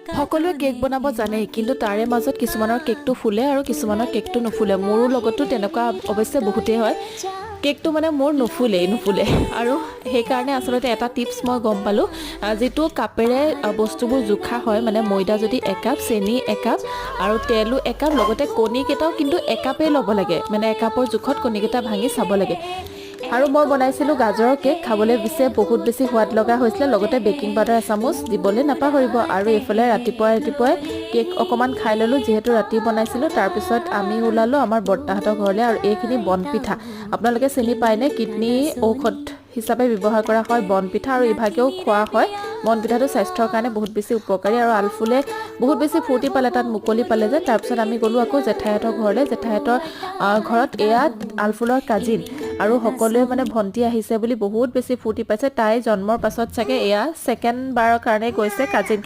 সকলোৱে কেক বনাব জানে কিন্তু তাৰে মাজত কিছুমানৰ কেকটো ফুলে আৰু কিছুমানৰ কেকটো নুফুলে মোৰো লগতো তেনেকুৱা অৱশ্যে বহুতেই হয় কেকটো মানে মোৰ নুফুলে আৰু সেইকাৰণে আচলতে এটা টিপছ মই গম পালোঁ যিটো কাপেৰে বস্তুবোৰ জোখা হয় মানে ময়দা যদি একাপ চেনি একাপ আৰু তেলো একাপ লগতে কণীকেইটাও কিন্তু একাপেই ল'ব লাগে মানে একাপৰ জোখত কণীকেইটা ভাঙি চাব লাগে আৰু মই বনাইছিলোঁ গাজৰৰ কেক খাবলৈ বহুত বেছি সোৱাদ লগা হৈছিলে লগতে বেকিং পাউডাৰ এচামুচ দিবলৈ নাপাহৰিব আৰু এইফালে ৰাতিপুৱাই কেক অকণমান খাই ল'লোঁ যিহেতু ৰাতি বনাইছিলোঁ তাৰপিছত আমি ওলালোঁ আমাৰ বৰ্তাহঁতৰ ঘৰলৈ আৰু এইখিনি বনপিঠা আপোনালোকে চিনি পায়নে কিডনী ঔষধ হিচাপে ব্যৱহাৰ কৰা হয় বনপিঠা আৰু ইভাগেও খোৱা হয় বনপিঠাটো স্বাস্থ্যৰ কাৰণে বহুত বেছি উপকাৰী আৰু আলফুলে বহুত বেছি ফূৰ্তি পালে তাত মুকলি পালে যে তাৰপিছত আমি গ'লোঁ আকৌ জেঠাইহঁতৰ ঘৰলৈ জেঠাইহঁতৰ ঘৰত এয়া আলফুলৰ কাজিন আৰু সকলোৱে মানে ভণ্টি আহিছে বুলি বহুত বেছি ফূৰ্তি পাইছে তাই জন্মৰ পাছত চাগে এয়া ছেকেণ্ড বাৰৰ কাৰণে গৈছে কাজিনখিনি